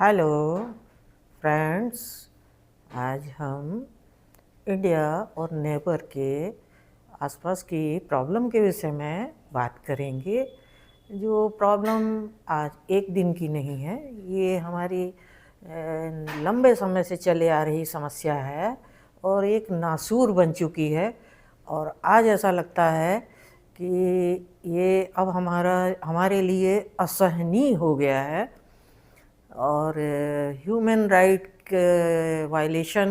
Hello friends. आज हम India और नेबर के आसपास की प्रॉब्लम के विषय में बात करेंगे। जो प्रॉब्लम आज एक दिन की नहीं है, ये हमारी लंबे समय से चले आ रही समस्या है और एक नासूर बन चुकी है। और आज ऐसा लगता है कि ये अब हमारे लिए असहनीय हो गया है और ह्यूमन राइट वायलेशन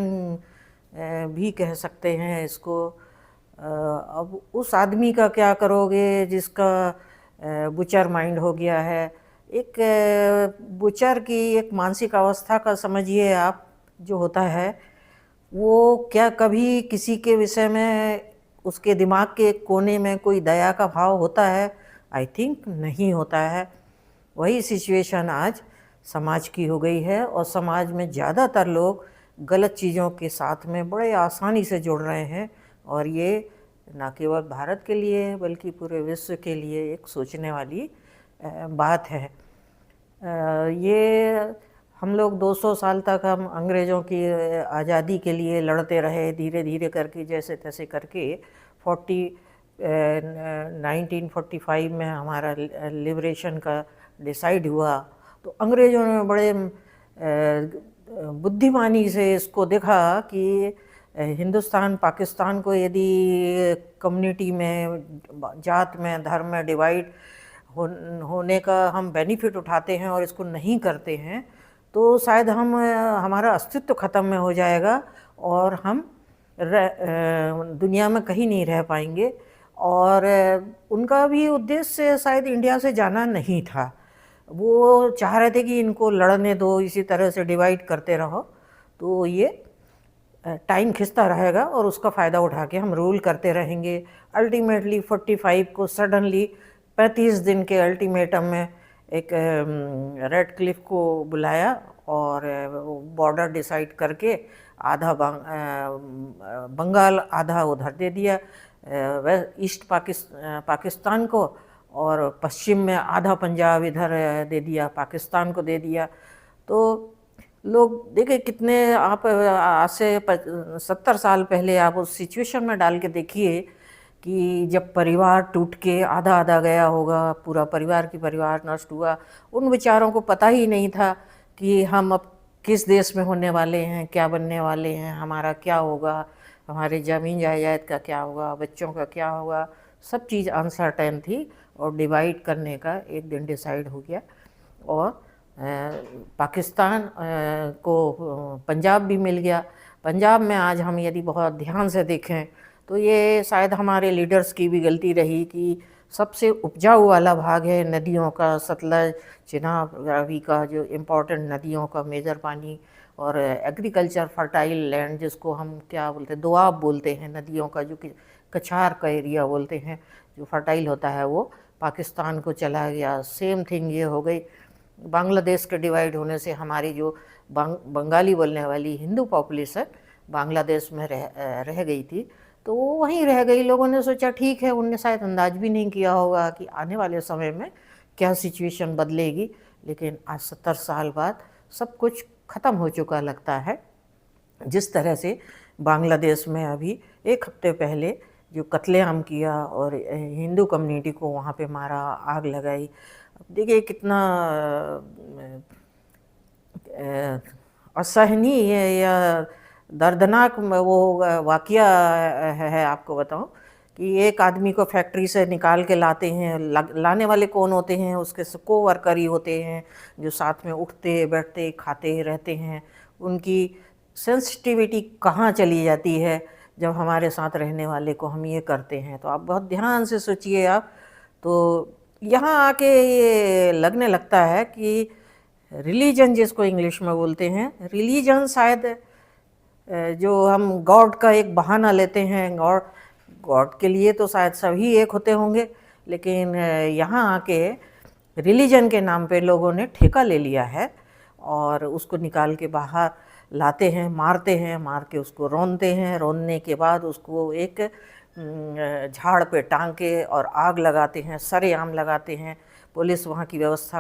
भी कह सकते हैं इसको। अब उस आदमी का क्या करोगे जिसका बुचर माइंड हो गया है। एक बुचर की एक मानसिक अवस्था का समझिए आप, जो होता है वो क्या कभी किसी के विषय में उसके दिमाग के कोने में कोई दया का भाव होता है? आई थिंक नहीं होता है। वही सिचुएशन आज समाज की हो गई है और समाज में ज़्यादातर लोग गलत चीज़ों के साथ में बड़े आसानी से जुड़ रहे हैं। और ये न केवल भारत के लिए बल्कि पूरे विश्व के लिए एक सोचने वाली बात है। ये हम लोग 200 साल तक हम अंग्रेज़ों की आज़ादी के लिए लड़ते रहे, धीरे धीरे करके जैसे तैसे करके 1945 में हमारा लिबरेशन का डिसाइड हुआ। तो अंग्रेज़ों ने बड़े बुद्धिमानी से इसको देखा कि हिंदुस्तान पाकिस्तान को यदि कम्युनिटी में, जात में, धर्म में डिवाइड होने का हम बेनिफिट उठाते हैं और इसको नहीं करते हैं तो शायद हमारा अस्तित्व ख़त्म में हो जाएगा और हम दुनिया में कहीं नहीं रह पाएंगे। और उनका भी उद्देश्य शायद इंडिया से जाना नहीं था। वो चाह रहे थे कि इनको लड़ने दो, इसी तरह से डिवाइड करते रहो तो ये टाइम खिंचता रहेगा और उसका फ़ायदा उठा के हम रूल करते रहेंगे। अल्टीमेटली 45 को सडनली 35 दिन के अल्टीमेटम में एक रेड क्लिफ को बुलाया और बॉर्डर डिसाइड करके आधा बंगाल आधा उधर दे दिया ईस्ट पाकिस्तान को, और पश्चिम में आधा पंजाब इधर दे दिया, पाकिस्तान को दे दिया। तो लोग देखिए कितने, आप आज से 70 साल पहले आप उस सिचुएशन में डाल के देखिए कि जब परिवार टूट के आधा आधा गया होगा, पूरा परिवार नष्ट हुआ। उन बेचारों को पता ही नहीं था कि हम अब किस देश में होने वाले हैं, क्या बनने वाले हैं, हमारा क्या होगा, हमारे ज़मीन जायदाद का क्या होगा, बच्चों का क्या होगा। सब चीज़ अनसर्टेन थी और डिवाइड करने का एक दिन डिसाइड हो गया। और पाकिस्तान को पंजाब भी मिल गया। पंजाब में आज हम यदि बहुत ध्यान से देखें तो ये शायद हमारे लीडर्स की भी गलती रही कि सबसे उपजाऊ वाला भाग है नदियों का, सतलज, चिनाब, रावी का, जो इम्पोर्टेंट नदियों का मेजर पानी, और एग्रीकल्चर फर्टाइल लैंड जिसको हम क्या बोलते हैं, दोआब बोलते हैं नदियों का, जो कि कछार का एरिया बोलते हैं, जो फर्टाइल होता है, वो पाकिस्तान को चला गया। सेम थिंग ये हो गई बांग्लादेश के डिवाइड होने से। हमारी जो बंगाली बोलने वाली हिंदू पॉपुलेशन बांग्लादेश में रह गई थी, तो वो वहीं रह गई। लोगों ने सोचा ठीक है, उनने शायद अंदाज भी नहीं किया होगा कि आने वाले समय में क्या सिचुएशन बदलेगी। लेकिन आज 70 साल बाद सब कुछ ख़त्म हो चुका लगता है। जिस तरह से बांग्लादेश में अभी एक हफ्ते पहले जो कत्लेआम किया और हिंदू कम्युनिटी को वहाँ पे मारा, आग लगाई। देखिए कितना असहनीय या दर्दनाक वो वाक़या है। आपको बताऊं कि एक आदमी को फैक्ट्री से निकाल के लाते हैं, लाने वाले कौन होते हैं? उसके को वर्कर ही होते हैं, जो साथ में उठते बैठते खाते रहते हैं। उनकी सेंसिटिविटी कहाँ चली जाती है जब हमारे साथ रहने वाले को हम ये करते हैं? तो आप बहुत ध्यान से सोचिए। आप तो यहाँ आके ये लगने लगता है कि रिलीजन, जिसको इंग्लिश में बोलते हैं रिलीजन, शायद जो हम गॉड का एक बहाना लेते हैं, गॉड के लिए तो शायद सभी एक होते होंगे, लेकिन यहाँ आके रिलीजन के नाम पे लोगों ने ठेका ले लिया है और उसको निकाल के बाहर लाते हैं, मारते हैं, मार के उसको रौंदते हैं, रौंदने के बाद उसको एक झाड़ पे टांग के और आग लगाते हैं, सरेआम लगाते हैं। पुलिस वहाँ की व्यवस्था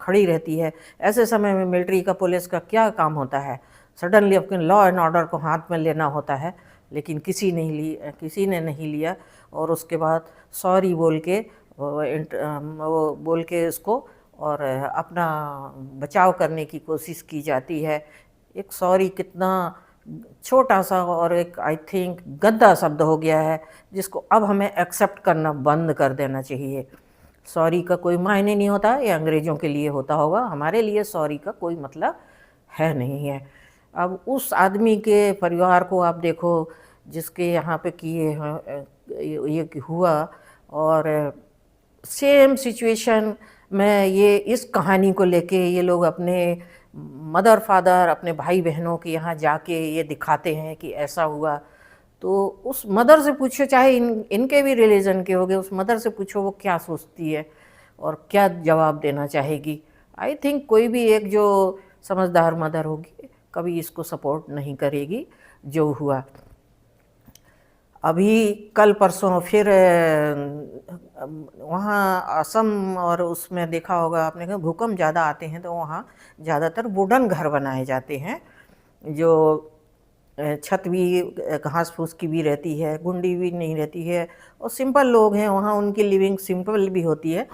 खड़ी रहती है। ऐसे समय में मिलिट्री का, पुलिस का क्या काम होता है? सडनली अपने लॉ एंड ऑर्डर को हाथ में लेना होता है, लेकिन किसी ने नहीं लिया। और उसके बाद सॉरी बोल के वो बोल के इसको और अपना बचाव करने की कोशिश की जाती है। एक सॉरी कितना छोटा सा और एक आई थिंक गंदा शब्द हो गया है, जिसको अब हमें एक्सेप्ट करना बंद कर देना चाहिए। सॉरी का कोई मायने नहीं होता, ये अंग्रेज़ों के लिए होता होगा, हमारे लिए सॉरी का कोई मतलब है नहीं है। अब उस आदमी के परिवार को आप देखो जिसके यहाँ पे किए ये हुआ, और सेम सिचुएशन में ये इस कहानी को लेके ये लोग अपने मदर फादर, अपने भाई बहनों के यहाँ जाके ये दिखाते हैं कि ऐसा हुआ। तो उस मदर से पूछो, चाहे इनके भी रिलीजन के हो गए, उस मदर से पूछो वो क्या सोचती है और क्या जवाब देना चाहेगी। आई थिंक कोई भी एक जो समझदार मदर होगी कभी इसको सपोर्ट नहीं करेगी जो हुआ। अभी कल परसों फिर वहाँ असम और उसमें देखा होगा आपने, भूकंप ज़्यादा आते हैं तो वहाँ ज़्यादातर वुडन घर बनाए जाते हैं, जो छत भी घास फूस की भी रहती है, गुंडी भी नहीं रहती है, और सिंपल लोग हैं वहाँ, उनकी लिविंग सिंपल भी होती है।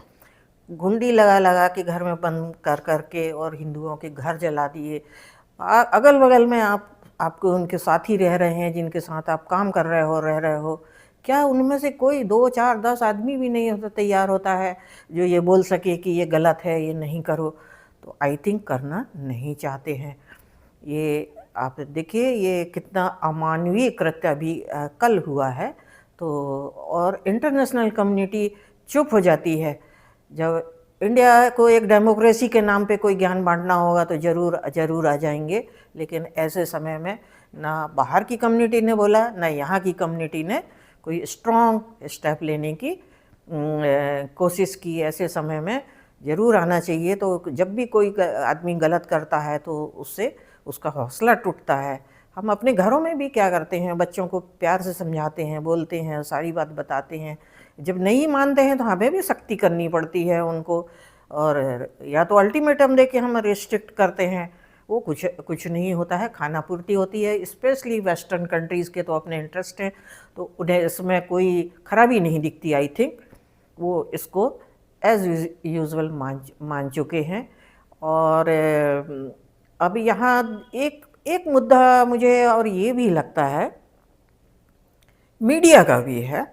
गुंडी लगा लगा के घर में बंद कर कर के और हिंदुओं के घर जला दिए। अगल बगल में आपको उनके साथी रह रहे हैं, जिनके साथ आप काम कर रह रहे हो, क्या उनमें से कोई 2, 4, 10 आदमी भी नहीं होता तैयार होता है जो ये बोल सके कि ये गलत है, ये नहीं करो? तो आई थिंक करना नहीं चाहते हैं। ये आप देखिए ये कितना अमानवीय कृत्य अभी कल हुआ है। तो और इंटरनेशनल कम्युनिटी चुप हो जाती है। जब इंडिया को एक डेमोक्रेसी के नाम पे कोई ज्ञान बांटना होगा तो ज़रूर आ जाएंगे, लेकिन ऐसे समय में ना बाहर की कम्युनिटी ने बोला, ना यहाँ की कम्युनिटी ने कोई स्ट्रॉन्ग स्टेप लेने की कोशिश की। ऐसे समय में ज़रूर आना चाहिए। तो जब भी कोई आदमी गलत करता है तो उससे उसका हौसला टूटता है। हम अपने घरों में भी क्या करते हैं, बच्चों को प्यार से समझाते हैं, बोलते हैं, सारी बात बताते हैं। जब नहीं मानते हैं तो हमें भी सख्ती करनी पड़ती है उनको, और या तो अल्टीमेटम दे के हम रिस्ट्रिक्ट करते हैं, वो कुछ नहीं होता है, खाना पूर्ति होती है। स्पेशली वेस्टर्न कंट्रीज़ के तो अपने इंटरेस्ट हैं, तो उन्हें इसमें कोई खराबी नहीं दिखती। आई थिंक वो इसको एज यूजुअल मान चुके हैं। और अब यहाँ एक मुद्दा मुझे और ये भी लगता है, मीडिया का भी है।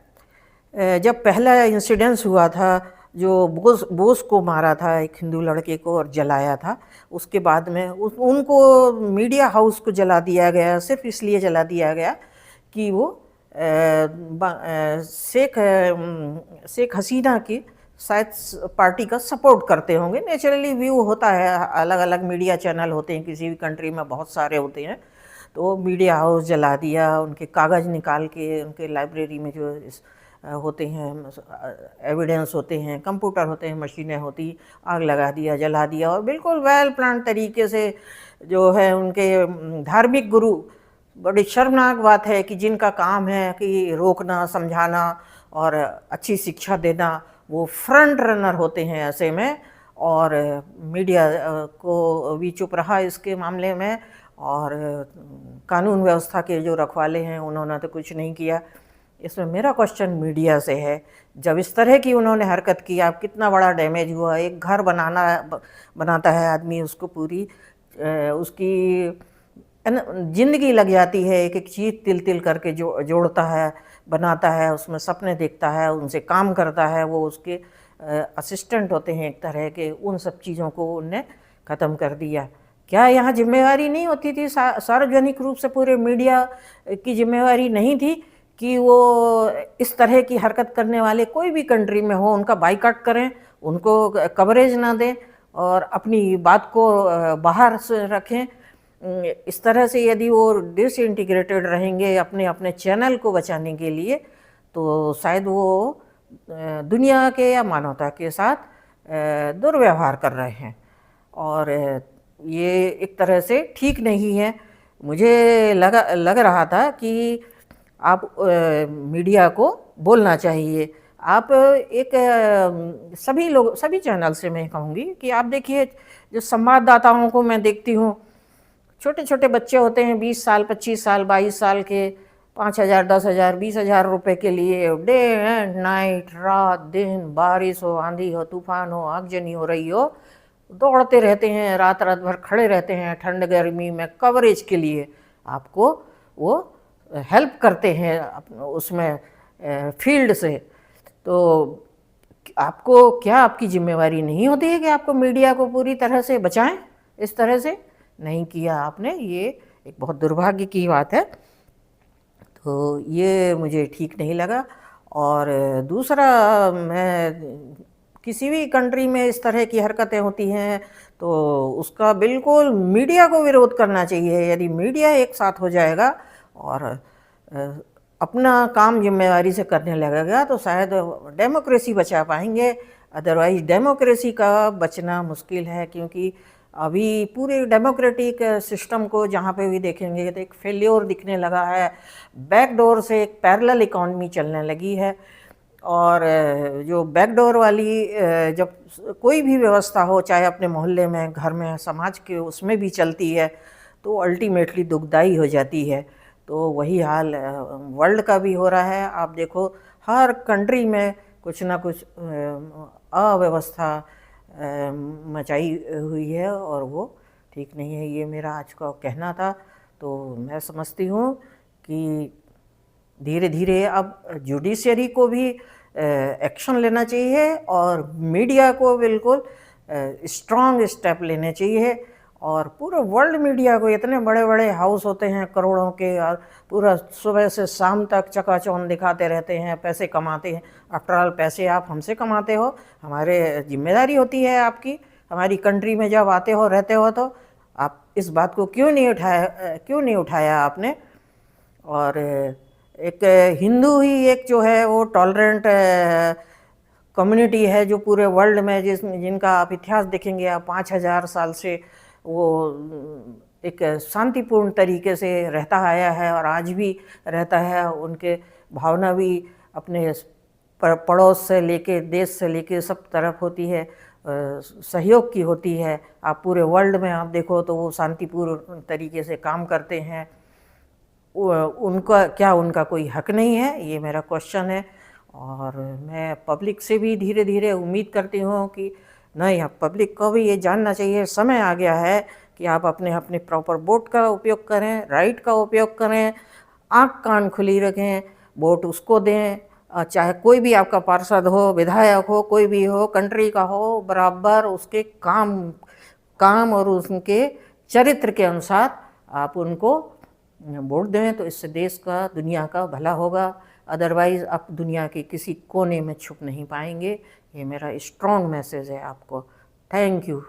जब पहला इंसिडेंस हुआ था, जो बोस को मारा था, एक हिंदू लड़के को, और जलाया था, उसके बाद में उनको मीडिया हाउस को जला दिया गया, सिर्फ इसलिए जला दिया गया कि वो शेख हसीना की शायद पार्टी का सपोर्ट करते होंगे। नेचुरली व्यू होता है, अलग अलग मीडिया चैनल होते हैं, किसी भी कंट्री में बहुत सारे होते हैं। तो मीडिया हाउस जला दिया, उनके कागज़ निकाल के, उनके लाइब्रेरी में जो होते हैं एविडेंस होते हैं, कंप्यूटर होते हैं, मशीनें होती, आग लगा दिया, जला दिया। और बिल्कुल वेल प्लान तरीके से जो है उनके धार्मिक गुरु, बड़ी शर्मनाक बात है कि जिनका काम है कि रोकना, समझाना और अच्छी शिक्षा देना, वो फ्रंट रनर होते हैं ऐसे में। और मीडिया को भी चुप रहा इसके मामले में, और कानून व्यवस्था के जो रखवाले हैं उन्होंने तो कुछ नहीं किया। इसमें मेरा क्वेश्चन मीडिया से है, जब इस तरह की उन्होंने हरकत की, आप कितना बड़ा डैमेज हुआ। एक घर बनाता है आदमी, उसको पूरी उसकी ज़िंदगी लग जाती है, एक एक चीज़ तिल तिल करके जोड़ता है, बनाता है, उसमें सपने देखता है, उनसे काम करता है, वो उसके असिस्टेंट होते हैं एक तरह के। उन सब चीज़ों को उनने ख़त्म कर दिया। क्या यहाँ जिम्मेवारी नहीं होती थी? सार्वजनिक रूप से पूरे मीडिया की जिम्मेवारी नहीं थी कि वो इस तरह की हरकत करने वाले कोई भी कंट्री में हो उनका बाइकआउट करें, उनको कवरेज ना दें और अपनी बात को बाहर से रखें? इस तरह से यदि वो डिसइंटीग्रेटेड रहेंगे अपने अपने चैनल को बचाने के लिए, तो शायद वो दुनिया के या मानवता के साथ दुर्व्यवहार कर रहे हैं, और ये एक तरह से ठीक नहीं है। मुझे लग रहा था कि आप मीडिया को बोलना चाहिए, आप एक सभी लोग, सभी चैनल से मैं कहूँगी कि आप देखिए, जो संवाददाताओं को मैं देखती हूँ, छोटे छोटे बच्चे होते हैं, 20 साल, 25 साल, 22 साल के, 5,000, 10,000, 20,000 रुपए के लिए डे एंड नाइट, रात दिन, बारिश हो, आंधी हो, तूफान हो, आगजनी हो रही हो, दौड़ते रहते हैं, रात रात भर खड़े रहते हैं ठंड गर्मी में कवरेज के लिए। आपको वो हेल्प करते हैं उसमें फील्ड से। तो आपको क्या, आपकी जिम्मेवारी नहीं होती है कि आपको मीडिया को पूरी तरह से बचाएं? इस तरह से नहीं किया आपने, ये एक बहुत दुर्भाग्य की बात है। तो ये मुझे ठीक नहीं लगा। और दूसरा, मैं किसी भी कंट्री में इस तरह की हरकतें होती हैं तो उसका बिल्कुल मीडिया को विरोध करना चाहिए। यदि मीडिया एक साथ हो जाएगा और अपना काम जिम्मेवारी से करने लगेगा तो शायद डेमोक्रेसी बचा पाएंगे। अदरवाइज डेमोक्रेसी का बचना मुश्किल है, क्योंकि अभी पूरे डेमोक्रेटिक सिस्टम को जहाँ पे भी देखेंगे तो एक फेल्योर दिखने लगा है। बैकडोर से एक पैरेलल इकॉनमी चलने लगी है। और जो बैकडोर वाली जब कोई भी व्यवस्था हो, चाहे अपने मोहल्ले में, घर में, समाज के, उसमें भी चलती है तो अल्टीमेटली दुखदाई हो जाती है। तो वही हाल वर्ल्ड का भी हो रहा है। आप देखो, हर कंट्री में कुछ ना कुछ अव्यवस्था मचाई हुई है और वो ठीक नहीं है। ये मेरा आज का कहना था। तो मैं समझती हूँ कि धीरे धीरे अब जुडिशरी को भी एक्शन लेना चाहिए और मीडिया को बिल्कुल स्ट्रॉन्ग स्टेप लेने चाहिए। और पूरे वर्ल्ड मीडिया को, इतने बड़े बड़े हाउस होते हैं करोड़ों के, और पूरा सुबह से शाम तक चकाचौंध दिखाते रहते हैं, पैसे कमाते हैं। आफ्टर ऑल पैसे आप हमसे कमाते हो, हमारे जिम्मेदारी होती है आपकी, हमारी कंट्री में जब आते हो, रहते हो, तो आप इस बात को क्यों नहीं उठाया आपने? और एक हिंदू ही एक जो है वो टॉलरेंट कम्युनिटी है जो पूरे वर्ल्ड में, जिनका आप इतिहास देखेंगे, आप 5,000 साल से वो एक शांतिपूर्ण तरीके से रहता आया है और आज भी रहता है। उनके भावना भी अपने पड़ोस से लेके, देश से लेके सब तरफ होती है, सहयोग की होती है। आप पूरे वर्ल्ड में आप देखो तो वो शांतिपूर्ण तरीके से काम करते हैं। उनका क्या, उनका कोई हक नहीं है? ये मेरा क्वेश्चन है। और मैं पब्लिक से भी धीरे धीरे उम्मीद करती हूँ कि नहीं, अब पब्लिक को भी ये जानना चाहिए, समय आ गया है कि आप अपने अपने प्रॉपर वोट का उपयोग करें, राइट का उपयोग करें, आँख कान खुली रखें, वोट उसको दें, चाहे कोई भी आपका पार्षद हो, विधायक हो, कोई भी हो, कंट्री का हो, बराबर उसके काम और उनके चरित्र के अनुसार आप उनको वोट दें। तो इससे देश का, दुनिया का भला होगा। अदरवाइज़ आप दुनिया के किसी कोने में छुप नहीं पाएंगे। ये मेरा स्ट्रॉन्ग मैसेज है आपको। Thank you.